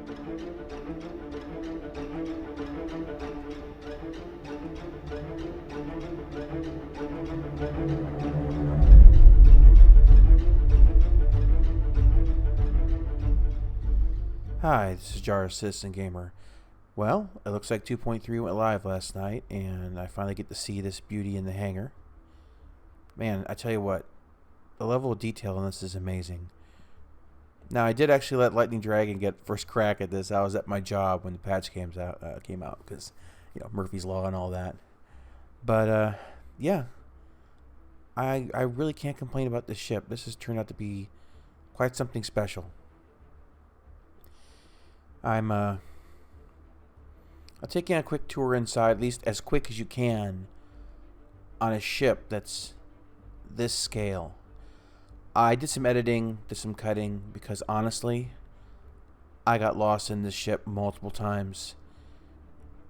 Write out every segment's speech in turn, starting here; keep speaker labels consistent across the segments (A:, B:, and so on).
A: Hi, this is Jar Citizen Gamer. Well, it looks like 2.3 went live last night, and I finally get to see this beauty in the hangar. Man, I tell you what, the level of detail in this is amazing. Now, I did actually let Lightning Dragon get first crack at this. I was at my job when the patch came out because, Murphy's Law and all that. But, yeah, I really can't complain about this ship. This has turned out to be quite something special. I'll take you on a quick tour inside, at least as quick as you can, on a ship that's this scale. I did some editing, did some cutting, because honestly, I got lost in this ship multiple times,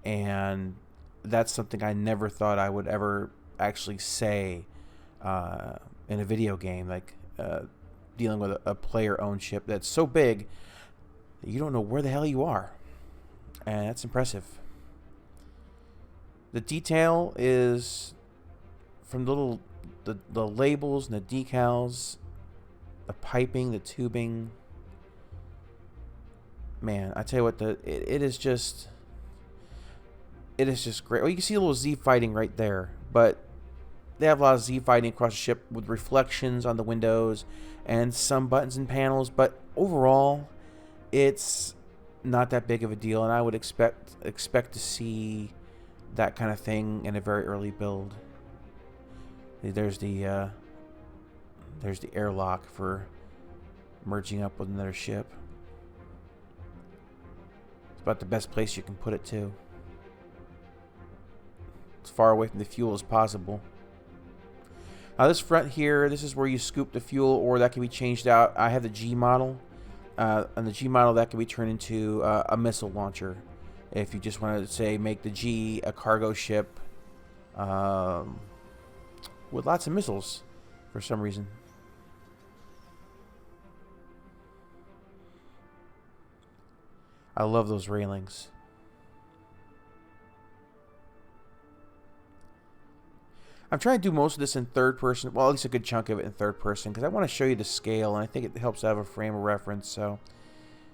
A: and that's something I never thought I would ever actually say in a video game, like dealing with a player-owned ship that's so big that you don't know where the hell you are. And that's impressive. The detail is from the labels and the decals, the piping, the tubing. Man, I tell you what, it is just great. Well, you can see a little Z fighting right there, but they have a lot of Z fighting across the ship with reflections on the windows and some buttons and panels, but overall, it's not that big of a deal, and I would expect to see that kind of thing in a very early build. There's the airlock for merging up with another ship. It's about the best place you can put it too. As far away from the fuel as possible. Now this front here, this is where you scoop the fuel, or that can be changed out. I have the G model. On the G model, that can be turned into a missile launcher. If you just want to, say, make the G a cargo ship with lots of missiles for some reason. I love those railings. I'm trying to do most of this in third person, well, at least a good chunk of it in third person, because I want to show you the scale, and I think it helps to have a frame of reference. So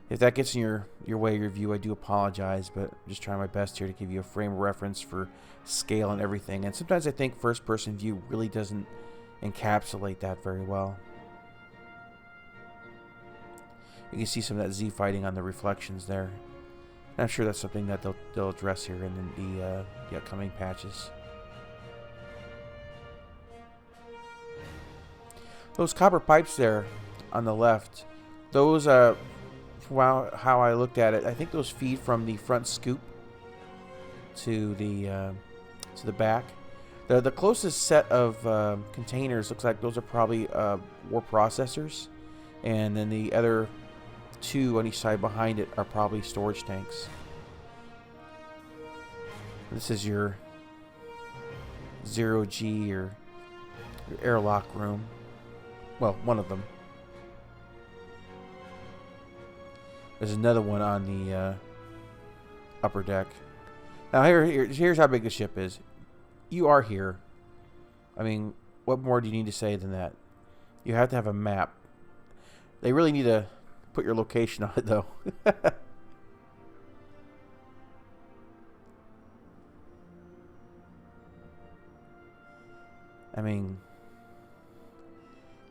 A: if that gets in your way of your view, I do apologize, but I'm just trying my best here to give you a frame of reference for scale and everything. And sometimes I think first person view really doesn't encapsulate that very well. You can see some of that Z fighting on the reflections there. And I'm sure that's something that they'll address here in the upcoming patches. Those copper pipes there on the left, those, how I looked at it, I think those feed from the front scoop to the back. The closest set of containers looks like those are probably warp processors, and then the other two on each side behind it are probably storage tanks. This is your 0G or your airlock room. Well, one of them. There's another one on the upper deck. Now here's how big the ship is. You are here. I mean, what more do you need to say than that? You have to have a map. They really need to put your location on it, though. I mean,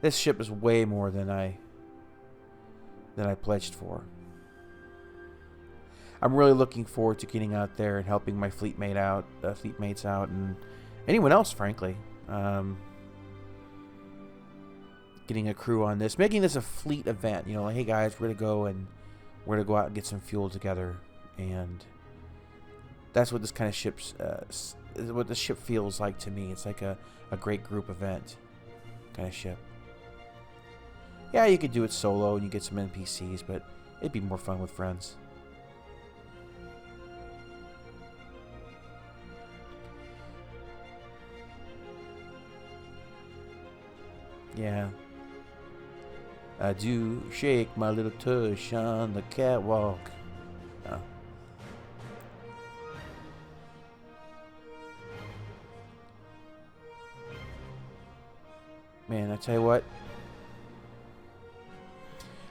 A: this ship is way more than I pledged for. I'm really looking forward to getting out there and helping my fleetmates out, and anyone else, frankly. Getting a crew on this, making this a fleet event. You know, like, hey guys, we're gonna go out and get some fuel together, and that's what this kind of what the ship feels like to me. It's like a great group event kind of ship. Yeah, you could do it solo and you get some NPCs, but it'd be more fun with friends. Yeah. I do shake my little tush on the catwalk. Oh. Man, I tell you what.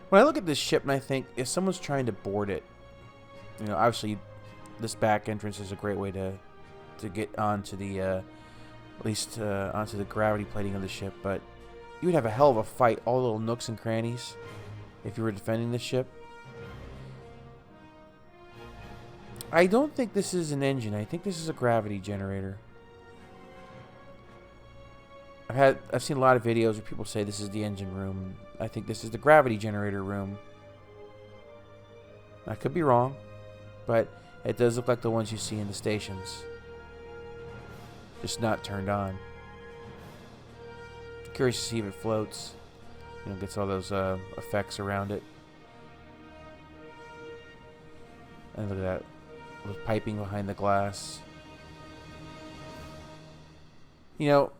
A: When I look at this ship and I think, if someone's trying to board it, you know, obviously this back entrance is a great way to get onto the, at least onto the gravity plating of the ship, but you would have a hell of a fight, all the little nooks and crannies, if you were defending the ship. I don't think this is an engine. I think this is a gravity generator. I've seen a lot of videos where people say this is the engine room. I think this is the gravity generator room. I could be wrong, but it does look like the ones you see in the stations. Just not turned on. Curious to see if it floats. You know, gets all those effects around it. And look at that. There's piping behind the glass. You know,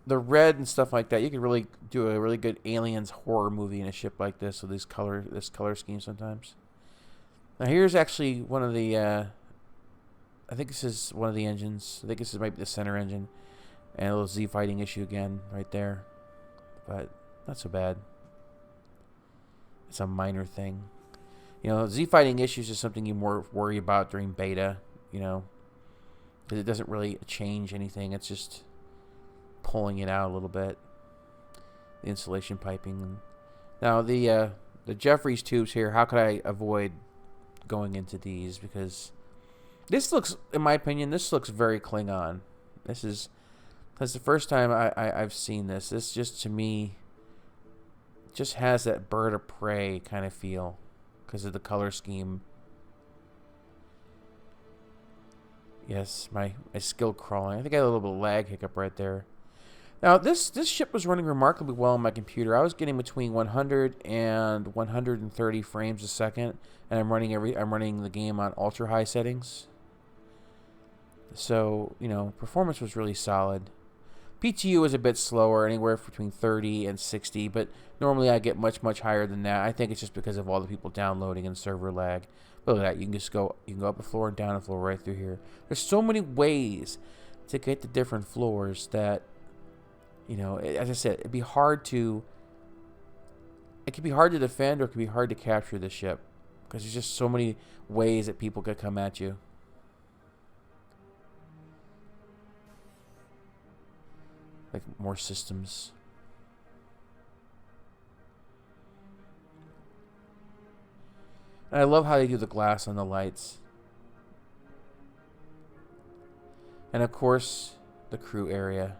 A: the red and stuff like that, you could really do a really good aliens horror movie in a ship like this with this color scheme sometimes. Now here's actually one of the I think this is one of the engines. I think this might be the center engine. And a little Z fighting issue again right there. But not so bad. It's a minor thing. You know, Z fighting issues is something you more worry about during beta, you know, because it doesn't really change anything. It's just pulling it out a little bit. The insulation piping. Now the Jeffries tubes here, how could I avoid going into these? Because this looks, in my opinion, this looks very Klingon. This is, that's the first time I've seen this. This just, to me, just has that bird of prey kind of feel because of the color scheme. Yes, my skill crawling. I think I had a little bit of lag hiccup right there. Now, this ship was running remarkably well on my computer. I was getting between 100 and 130 frames a second, and I'm running the game on ultra high settings. So, you know, performance was really solid. PTU was a bit slower, anywhere between 30 and 60, but normally I get much higher than that. I think it's just because of all the people downloading and server lag. But look at that, you can go up a floor and down a floor right through here. There's so many ways to get to different floors that, you know, as I said, it could be hard to defend, or it could be hard to capture the ship because there's just so many ways that people could come at you. Like more systems. And I love how they do the glass on the lights. And of course, the crew area.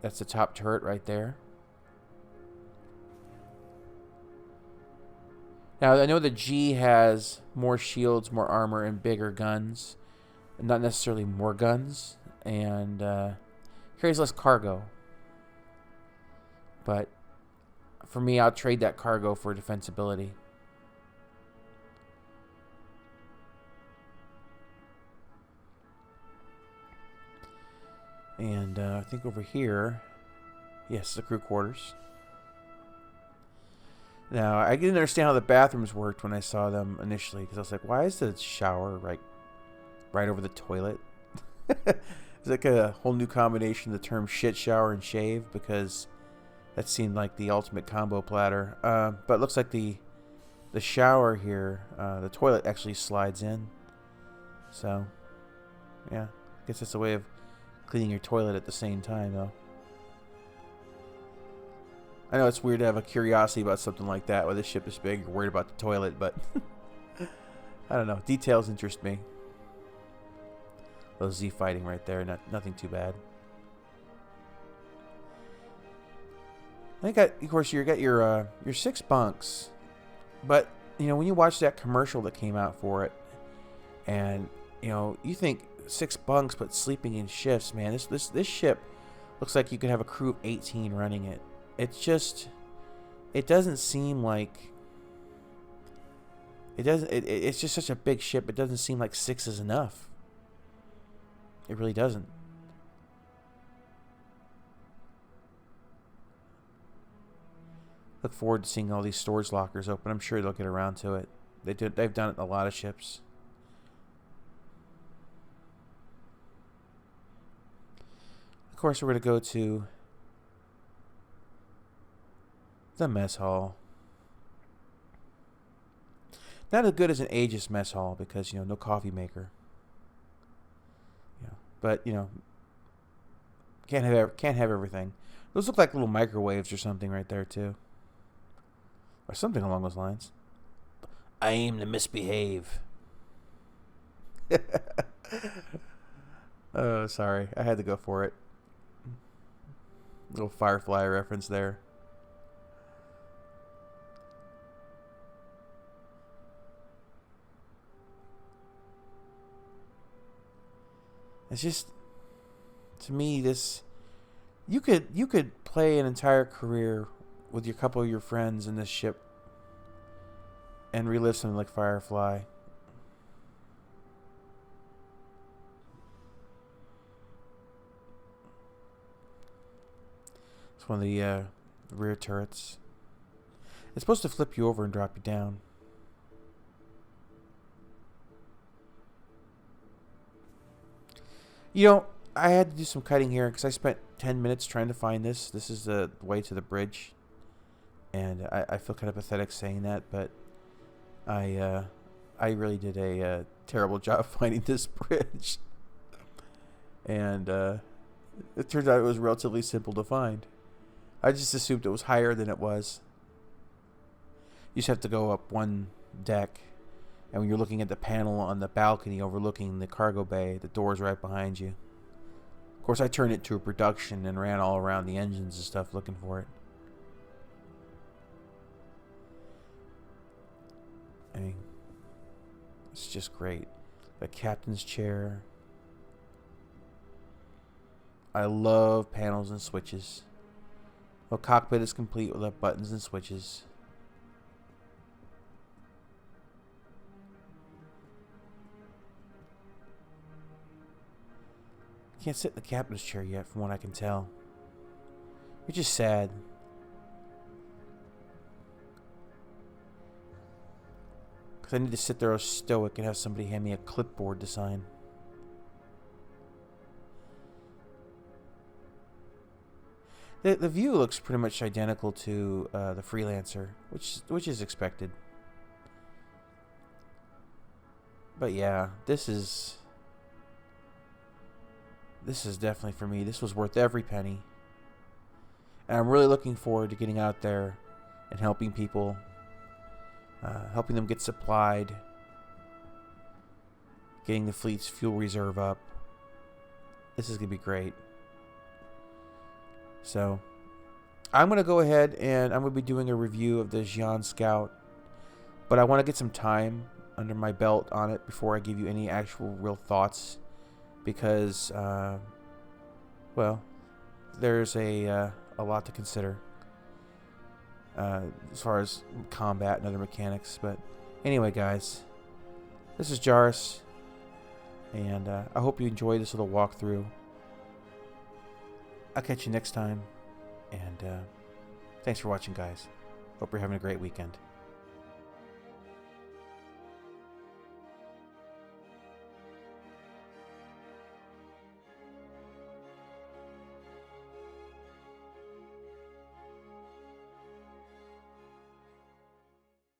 A: That's the top turret right there. Now, I know the G has more shields, more armor, and bigger guns. Not necessarily more guns. And carries less cargo. But for me, I'll trade that cargo for defensibility. And I think over here, yes, the crew quarters. Now, I didn't understand how the bathrooms worked when I saw them initially, because I was like, why is the shower right over the toilet? It's like a whole new combination of the term shit shower and shave, because that seemed like the ultimate combo platter. But it looks like the shower here, the toilet actually slides in. So, yeah, I guess it's a way of cleaning your toilet at the same time, though. I know it's weird to have a curiosity about something like that, where this ship is big, you're worried about the toilet, but I don't know. Details interest me. Those Z fighting right there, nothing too bad. I think, of course, you got your 6 bunks, but you know when you watch that commercial that came out for it, and you know you think 6 bunks, but sleeping in shifts, man. This ship looks like you could have a crew of 18 running it. It's just, it doesn't seem like it's just such a big ship. It doesn't seem like 6 is enough. It really doesn't. Look forward to seeing all these storage lockers open. I'm sure they'll get around to it. They've done it in a lot of ships. Of course, we're going to go to the mess hall. Not as good as an Aegis mess hall because, no coffee maker. But, can't have everything. Those look like little microwaves or something right there, too. Or something along those lines. I aim to misbehave. Oh, sorry. I had to go for it. Little Firefly reference there. It's just, to me, you could play an entire career with your couple of your friends in this ship and relive something like Firefly. It's one of the rear turrets. It's supposed to flip you over and drop you down. I had to do some cutting here because I spent 10 minutes trying to find this. This is the way to the bridge. And I feel kind of pathetic saying that, but I really did a terrible job finding this bridge. And it turns out it was relatively simple to find. I just assumed it was higher than it was. You just have to go up one deck. And when you're looking at the panel on the balcony overlooking the cargo bay, the door's right behind you. Of course, I turned it to a production and ran all around the engines and stuff looking for it. I mean, it's just great. The captain's chair. I love panels and switches. The cockpit is complete with buttons and switches. Can't sit in the captain's chair yet, from what I can tell. Which is sad. Because I need to sit there all stoic and have somebody hand me a clipboard to sign. The view looks pretty much identical to the Freelancer, which is expected. But yeah, this is definitely for me. This was worth every penny. And I'm really looking forward to getting out there and helping people. Helping them get supplied. Getting the fleet's fuel reserve up. This is going to be great. So, I'm going to go ahead and I'm going to be doing a review of the Xi'an Scout. But I want to get some time under my belt on it before I give you any actual real thoughts. Because, well, there's a lot to consider as far as combat and other mechanics. But anyway, guys, this is Jaris, and I hope you enjoyed this little walkthrough. I'll catch you next time, and thanks for watching, guys. Hope you're having a great weekend.